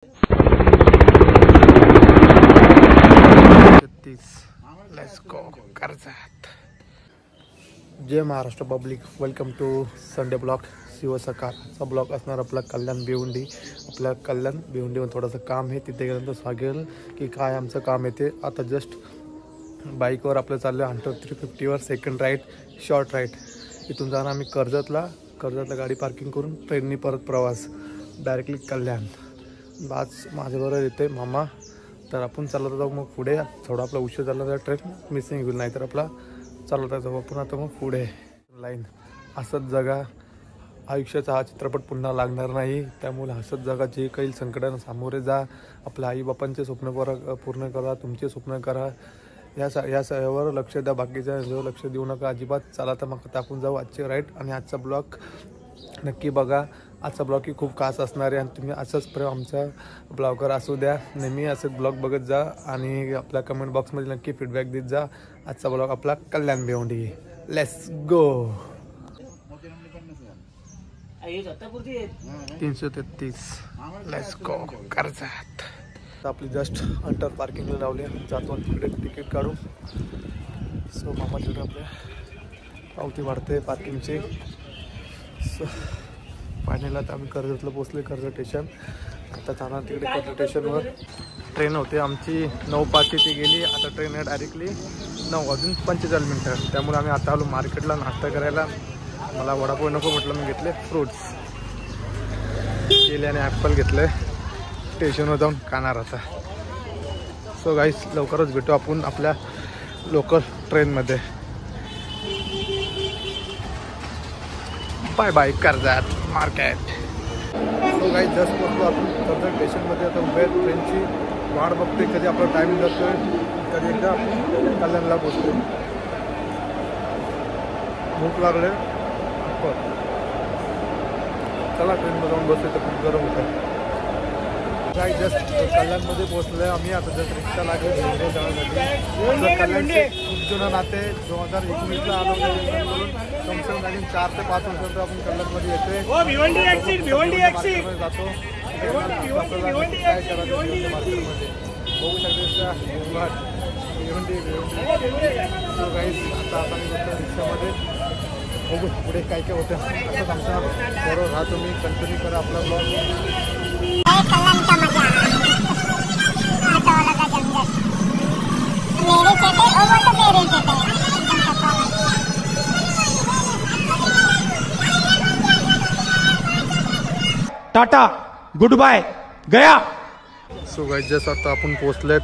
Let's go Karjat. जय Maharashtra public, welcome to Sunday blog Shiv सकाळचा blog असणार आपला कल्याण भिवंडी। आपल्या कल्याण भिवंडीमध्ये थोडंसं काम आहे, तिथे गेल्यानंतर सांगेल की काय आमचं काम आहे ते। आता जस्ट बाईकवर आपलं चाललं हंटर 350वर सेकंड राईड शॉर्ट राईड। इथून जाणार आम्ही कर्जतला गाडी पार्किंग करून ट्रेननी परत प्रवास डायरेक्टली कल्याण। आज माझ्याबरोबर येते मामा, तर आपण चालत जाऊ मग पुढे। थोडा आपला उशीर झाला तर ट्रेन मिसिंग होईल, नाही तर आपला चालत जाऊ आपण आता मग पुढे लाईन। हसत जगा, आयुष्याचा हा चित्रपट पुन्हा लागणार नाही, त्यामुळे हसत जगा। जे काही संकटांना सामोरे जा, आपल्या आईबापांचे स्वप्न पूर्ण करा, तुमचे स्वप्न करा। या सगळ्यावर लक्ष द्या, बाकीच्या लक्ष देऊ नका अजिबात। चला तर मग आपण जाऊ आजचे राईड आणि आजचा ब्लॉग नक्की बघा। आजचा ब्लॉग ही खूप खास असणार आहे आणि तुम्ही असंच प्रेम आमच्या ब्लॉगर असू द्या, नेहमी असंच ब्लॉग बघत जा आणि आपल्या कमेंट बॉक्समध्ये नक्की फीडबॅक देत जा। आजचा ब्लॉग आपला Kalyan Bhiwandi, let's go. 333 let's go Karjat. आपली जस्ट अंडर पार्किंगला लावले, जातो तिकडे तिकीट काढू। सो मामा तिकडे आपल्या पावती वाढते पार्किंगची। सो फायनल आता आम्ही कर्जतला पोचले, कर्जत स्टेशन। आता जाणार तिकडे कर्जत स्टेशनवर ट्रेन होते आमची 9:05 ती गेली। आता ट्रेन आहे डायरेक्टली 9:45, त्यामुळे आम्ही आता आलो मार्केटला नाश्ता करायला। मला वडापाव नको म्हटलं, मी घेतले फ्रूट्स केले आणि ॲपल घेतले। स्टेशनवर जाऊन खाणार आता। सो गाईस लवकरच भेटू आपण आपल्या लोकल ट्रेनमध्ये। Bye bye Karjat market. So guys just पोहोचलो आपण कर्जत स्टेशनमध्ये। आता उभे ट्रेनची वाट बघते, कधी आपला टाईम जातोय, कधी एकदा कल्याणला पोहोचतो। भूक लागले, चला ट्रेनमध्ये जाऊन बसतो, तर खूप गरम होतं। काय जस्ट कल्याणमध्ये पोहोचलो आहे आम्ही। आता जस्ट रिक्षा लागली जाण्यासाठी। कल्याणचे खूप जुनं नाते 2019ला आलो, कमसे कम 4 ते 5 वर्षांतर आपण कल्याणमध्ये येतोय जातो। काय करायचं मार्केटमध्ये बघू शकता भिवंडी। सो गाईस आता आपण रिक्षामध्ये बघू पुढे काय काय होतं। असंच आमच्या बरोबर राहा, तुम्ही कंटिन्यू करा आपला ब्लॉग। टाटा गुड बाय गया। सो गाईस जस्ट आता आपण पोहोचलेत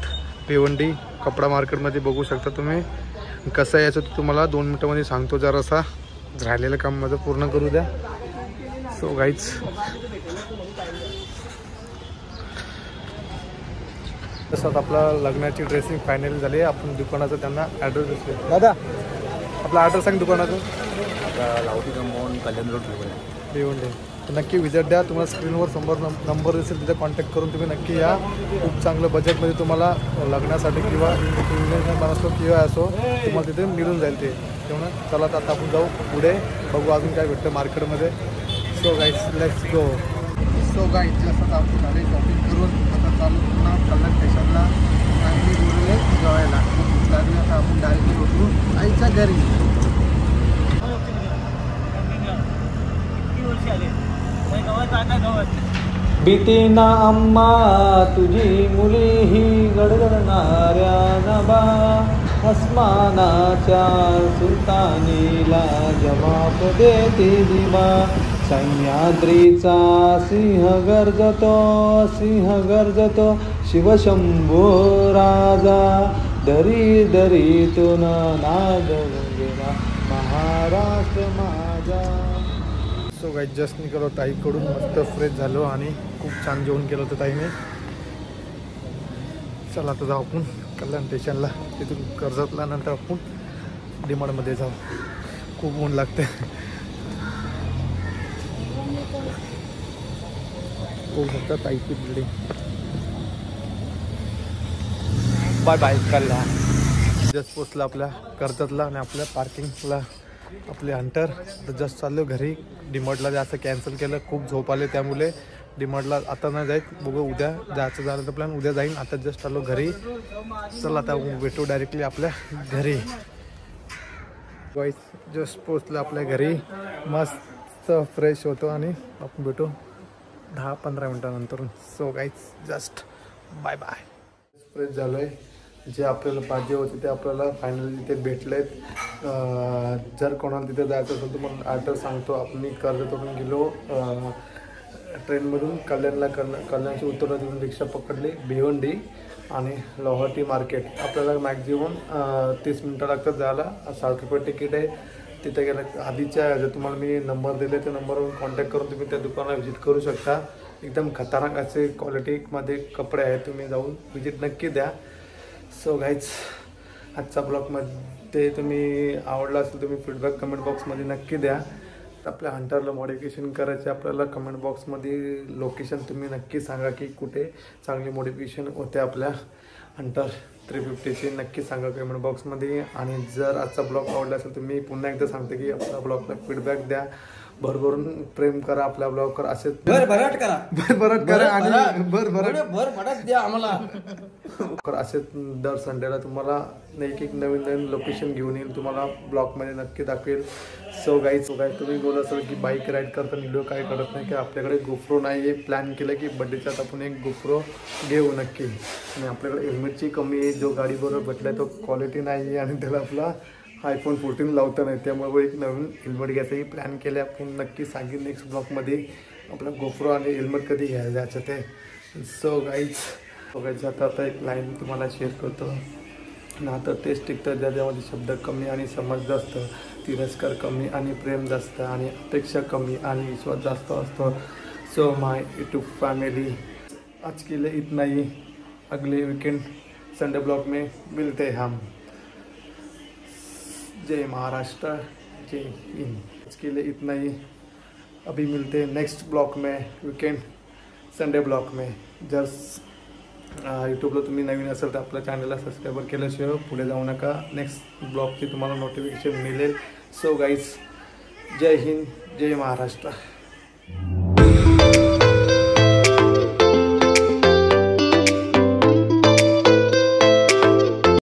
भिवंडी कपडा मार्केटमध्ये। बघू शकता तुम्ही कसं यायचं ते तुम्हाला 2 मिनिटांमध्ये सांगतो। जरासा राहिलेलं काम माझं पूर्ण करू द्या। सो गाईज तसंच आपला लग्नाची ड्रेसिंग फायनल झाली। आपण दुकानाचं त्यांना ॲड्रेस दिसले। दादा आपला ॲड्रेस सांग दुकानाचं। लावटी कंपाऊंड कल्याण रोड भिवंडी। नक्की विजिट द्या, तुम्हाला स्क्रीनवर समोर नंबर दिसेल, तिथे कॉन्टॅक्ट करून तुम्ही नक्की या। खूप चांगलं बजेटमध्ये तुम्हाला लग्नासाठी किंवा इंगेजमेंट असो किंवा असो तुम्हाला तिथे मिळून जाईल ते। तेव्हा चला तर आता आपण जाऊ पुढे, बघू अजून काय भेटतं मार्केटमध्ये। So guys let's go. So guys जसं आपण झाले शॉपिंग करून आता चालू पुन्हा कल्याण स्टेशनला आणि बोलले जेवायला लागली। आता आपण डायरेक्टली उतरू आईच्या घरी। बीतीना अम्मा तुझी मुली ही गडगडणाऱ्या नभा, अस्मानाच्या सुलतानीला जमाप देते दिवा। सह्याद्रीचा सिंह गर्जतो शिवशंभो राजा, दरी दरीतून नाद गेला महाराष्ट्र माझा। सो गाईज जस्ट निघालो ताईकडून, मस्त फ्रेश झालो आणि खूप छान जेवण केलं होतं ताईने। चला आता जाऊ आपण कल्याण स्टेशनला, तिथून कर्जतला नंतर आपण डिमांडमध्ये जाऊ। खूप ऊन लागते, होऊ शकतं ताईची बिल्डिंग। बाय बाय कल्याण। जस्ट पोचला आपल्या कर्जतला आणि आपल्या पार्किंगला आपले हंटर। तर जस्ट चाललो घरी, डिमांडला जास्त कॅन्सल केलं, खूप झोप आले त्यामुळे डीमार्टला आता नाही जायत, बघू उद्या जायचं झालं तर प्लॅन उद्या जाईन. आता जस्ट आलो घरी. चल आता भेटू डायरेक्टली आपल्या घरी. गाईस जस्ट पोचलं आपल्या घरी. मस्त फ्रेश होतो आणि आपण भेटू 10-15 मिनटानंतर. So guys just bye bye. Fresh झालो आहे. जे आपल्याला पाहिजे होते ते आपल्याला फायनली तिथे भेटलेत. जर कोणाला तिथे जायचं असेल तर मला ॲड्रेस सांगतो. आपण कर्जतवरून गेलो ट्रेनमधून कल्याणची उत्तरा तिथून रिक्षा पकडली भिवंडी आणि लोहाटी मार्केट. आपल्याला मॅक्झिमम 30 मिनटं लागतात जायला. 60 रुपये तिकीट आहे. तिथे गेलं आधीच्या जर तुम्हाला मी नंबर दिले त्या नंबरवर कॉन्टॅक्ट करून तुम्ही त्या दुकानाला व्हिजिट करू शकता. एकदम खतरनाक असे क्वालिटीमध्ये कपडे आहेत. तुम्ही जाऊन व्हिजिट नक्की द्या. सो गाईज आजचा ब्लॉगमध्ये तुम्ही आवडला असेल तुम्ही फीडबॅक कमेंट बॉक्समध्ये नक्की द्या. आपल्या हंटरला मॉडिफिकेशन करायचे आपल्याला कमेंट बॉक्समध्ये लोकेशन तुम्ही नक्की सांगा की कुठे चांगली मॉडिफिकेशन होते आपल्या हंटर 350ची. नक्की सांगा कमेंट बॉक्समध्ये. आणि जर आजचा ब्लॉग आवडला असेल तर मी पुन्हा एकदा सांगते की आपल्या ब्लॉगला फीडबॅक द्या. भरभरून प्रेम करा आपल्या ब्लॉगवर. असेच भरभराट करा आणि भरभराट द्या आम्हाला. असेच दर संडेला तुम्हाला एक नवीन लोकेशन घेऊन येईल. तुम्हाला ब्लॉगमध्ये नक्की दाखवेल. सो गाईज तुम्ही बोलत असाल की बाईक राईड करताना व्हिडिओ काय करत नाही की आपल्याकडे गोप्रो नाही आहे. प्लॅन केलं की बड्डेच्यात आपण एक गोप्रो घेऊ नक्की. आणि आपल्याकडे हेल्मेटची कमी आहे. जो गाडीबरोबर भेटला तो क्वालिटी नाही आहे आणि त्याला आपला iPhone 14 लावता नाही. त्यामुळे एक नवीन हेल्मेट घ्यायचाही प्लॅन केले आपण. नक्की सांगेन नेक्स्ट ब्लॉगमध्ये आपला गोप्रो आणि हेल्मेट कधी घ्यायला जायचं ते. सो गाईज आता एक लाईन तुम्हाला शेअर करतो. नातं तेच टिकतं ज्याच्यामध्ये शब्द कमी आणि समज जास्त, तिरस्कार कमी आणि प्रेम जास्त, आणि अपेक्षा कमी आणि विश्वास जास्त असतो. सो माय यूट्यूब फैमिली, आज के लिए इतना ही. अगले वीकेंड संडे ब्लॉग में मिलते हैं हम. जय महाराष्ट्र, जय हिंद. आज के लिए इतना ही. अभी मिलते हैं नेक्स्ट ब्लॉग में वीकेंड संडे ब्लॉग में. जर यूट्यूबला तुम्ही नवीन असेल तर आपल्या चॅनलला सबस्क्राईबर केल्याशिवाय पुढे जाऊ नका. नेक्स्ट ब्लॉगची तुम्हाला नोटिफिकेशन मिळेल. सो गाईज जय हिंद, जय महाराष्ट्र.